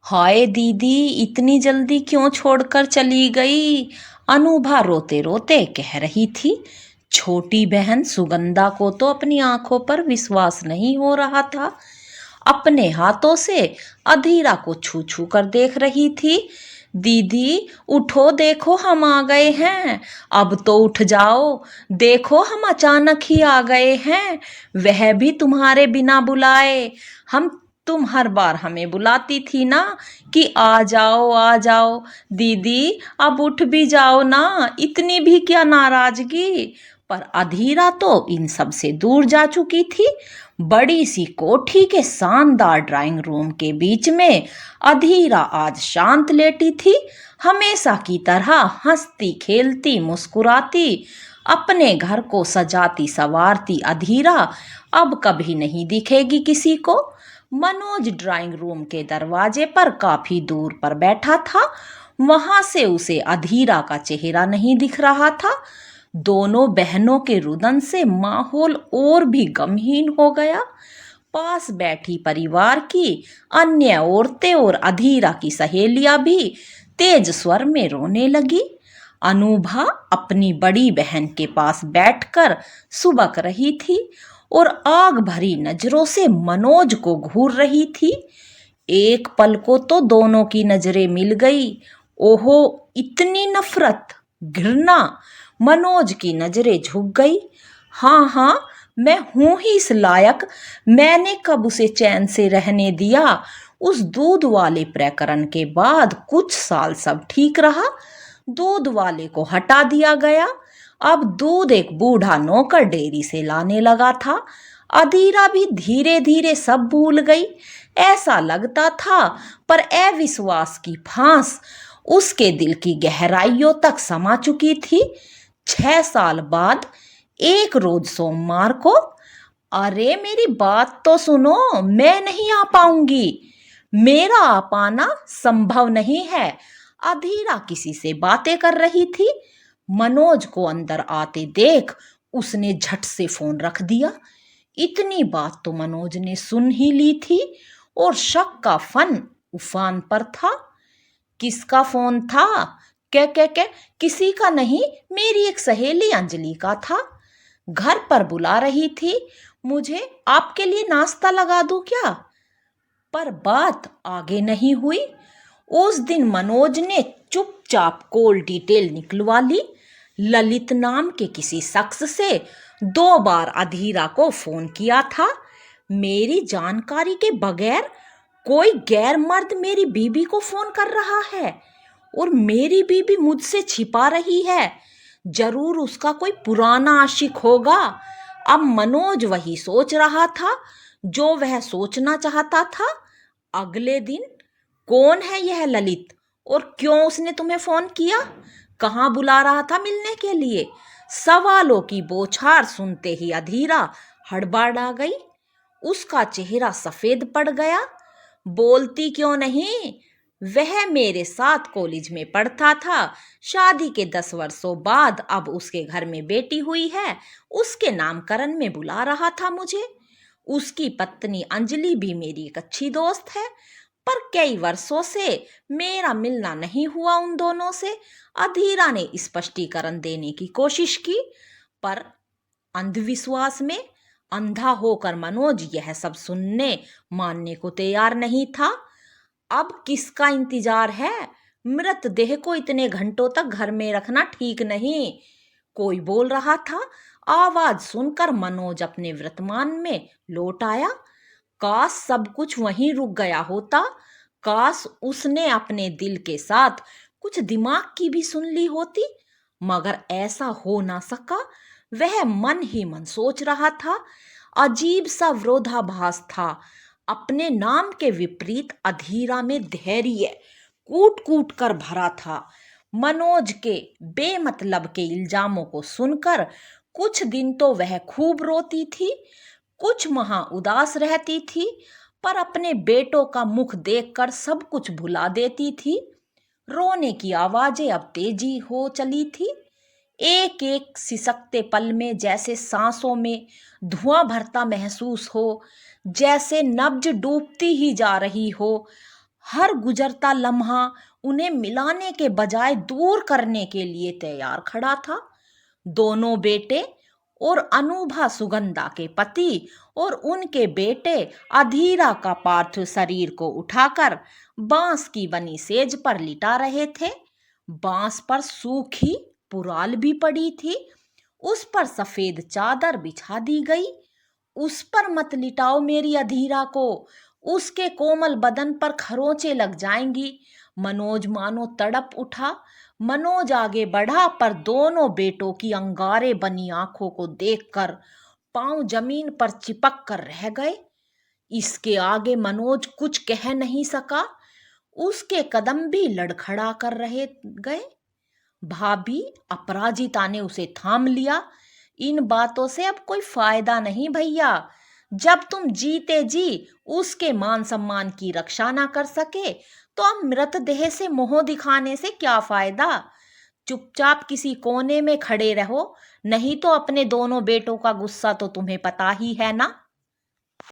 हाय दीदी, इतनी जल्दी क्यों छोड़कर चली गई? अनुभा रोते रोते कह रही थी। छोटी बहन सुगंधा को तो अपनी आंखों पर विश्वास नहीं हो रहा था। अपने हाथों से अधीरा को छू छू कर देख रही थी। दीदी उठो, देखो हम आ गए हैं। अब तो उठ जाओ, देखो हम अचानक ही आ गए हैं, वह भी तुम्हारे बिना बुलाए। हम तुम हर बार हमें बुलाती थी ना कि आ जाओ आ जाओ। दीदी अब उठ भी जाओ ना, इतनी भी क्या नाराजगी। पर अधीरा तो इन सब से दूर जा चुकी थी। बड़ी सी कोठी के शानदार ड्राइंग रूम के बीच में अधीरा आज शांत लेटी थी। हमेशा की तरह हंसती खेलती मुस्कुराती अपने घर को सजाती संवारती अधीरा अब कभी नहीं दिखेगी किसी को। मनोज ड्राइंग रूम के दरवाजे पर काफी दूर पर बैठा था। वहां से उसे अधीरा का चेहरा नहीं दिख रहा था। दोनों बहनों के रुदन से माहौल और भी गमहीन हो गया। पास बैठी परिवार की अन्य औरतें और अधीरा की सहेलियां भी तेज स्वर में रोने लगी। अनुभा अपनी बड़ी बहन के पास बैठकर सुबक रही थी और आग भरी नजरों से मनोज को घूर रही थी। एक पल को तो दोनों की नजरें मिल गई। ओहो, इतनी नफरत, घृणा। मनोज की नजरें झुक गई। हाँ हाँ, मैं हूं ही इस लायक। मैंने कब उसे चैन से रहने दिया? उस दूध वाले प्रकरण के बाद कुछ साल सब ठीक रहा। दूध वाले को हटा दिया गया। अब दूध एक बूढ़ा नौकर डेयरी से लाने लगा था। अधीरा भी धीरे धीरे सब भूल गई। ऐसा लगता था, पर अविश्वास की फांस उसके दिल की गहराइयों तक समा चुकी थी। 6 साल बाद एक रोज सोमवार को, अरे मेरी बात तो सुनो, मैं नहीं आ पाऊंगी। मेरा आ पाना संभव नहीं है। अधीरा किसी से बातें कर रही थी। मनोज को अंदर आते देख उसने झट से फोन रख दिया। इतनी बात तो मनोज ने सुन ही ली थी और शक का फन उफान पर था। किसका फोन था? क्या किसी का नहीं, मेरी एक सहेली अंजलि का था। घर पर बुला रही थी मुझे, आपके लिए नाश्ता लगा दूं क्या? पर बात आगे नहीं हुई। उस दिन मनोज ने चुपचाप कॉल डिटेल निकलवा ली। ललित नाम के किसी शख्स से 2 बार अधीरा को फोन किया था। मेरी जानकारी के बगैर कोई गैर मर्द मेरी बीबी को फोन कर रहा है और मेरी बीबी मुझसे छिपा रही है। जरूर उसका कोई पुराना आशिक होगा। अब मनोज वही सोच रहा था जो वह सोचना चाहता था। अगले दिन, कौन है यह ललित और क्यों उसने तुम्हें फोन किया? कहाँ बुला रहा था मिलने के लिए? सवालों की बौछार सुनते ही अधीरा हड़बड़ा गई। उसका चेहरा सफेद पड़ गया। बोलती क्यों नहीं? वह मेरे साथ कॉलेज में पढ़ता था। शादी के 10 वर्षों बाद अब उसके घर में बेटी हुई है। उसके नामकरण में बुला रहा था मुझे। उसकी पत्नी अंजलि भी मेरी एक अच्छी दोस्त है। पर कई वर्षों से मेरा मिलना नहीं हुआ उन दोनों से। अधीरा ने स्पष्टीकरण देने की कोशिश की, पर अंधविश्वास में अंधा होकर मनोज यह सब सुनने मानने को तैयार नहीं था। अब किसका इंतजार है? मृतदेह को इतने घंटों तक घर में रखना ठीक नहीं। कोई बोल रहा था। आवाज सुनकर मनोज अपने वर्तमान में लौट आया। काश सब कुछ वहीं रुक गया होता। काश उसने अपने दिल के साथ कुछ दिमाग की भी सुन ली होती। मगर ऐसा हो ना सका। वह मन ही मन सोच रहा था। अजीब सा विरोधाभास था। अपने नाम के विपरीत अधीरा में धैर्य कूट कूट कर भरा था। मनोज के बेमतलब के इल्जामों को सुनकर कुछ दिन तो वह खूब रोती थी, कुछ माह उदास रहती थी, पर अपने बेटों का मुख देखकर सब कुछ भुला देती थी। रोने की आवाजें अब तेजी हो चली थी। एक एक सिसकते पल में जैसे सांसों में धुआं भरता महसूस हो, जैसे नब्ज डूबती ही जा रही हो। हर गुजरता लम्हा उन्हें मिलाने के बजाय दूर करने के लिए तैयार खड़ा था। दोनों बेटे और अनूभा सुगंधा के पति और उनके बेटे अधीरा का पार्थिव शरीर को उठाकर बांस की बनी सेज पर लिटा रहे थे। बांस पर सूखी पुराल भी पड़ी थी, उस पर सफेद चादर बिछा दी गई। उस पर मत लिटाओ मेरी अधीरा को, उसके कोमल बदन पर खरोंचे लग जाएंगी। मनोज मानो तड़प उठा। मनोज आगे बढ़ा, पर दोनों बेटों की अंगारे बनी आंखों को देखकर पांव जमीन पर चिपक कर रह गए। इसके आगे मनोज कुछ कह नहीं सका। उसके कदम भी लड़खड़ा कर रहे गए। भाभी अपराजिता ने उसे थाम लिया। इन बातों से अब कोई फायदा नहीं भैया। जब तुम जीते जी उसके मान सम्मान की रक्षा ना कर सके, तो अब मृतदेह से मोह दिखाने से क्या फायदा। चुपचाप किसी कोने में खड़े रहो, नहीं तो अपने दोनों बेटों का गुस्सा तो तुम्हें पता ही है ना।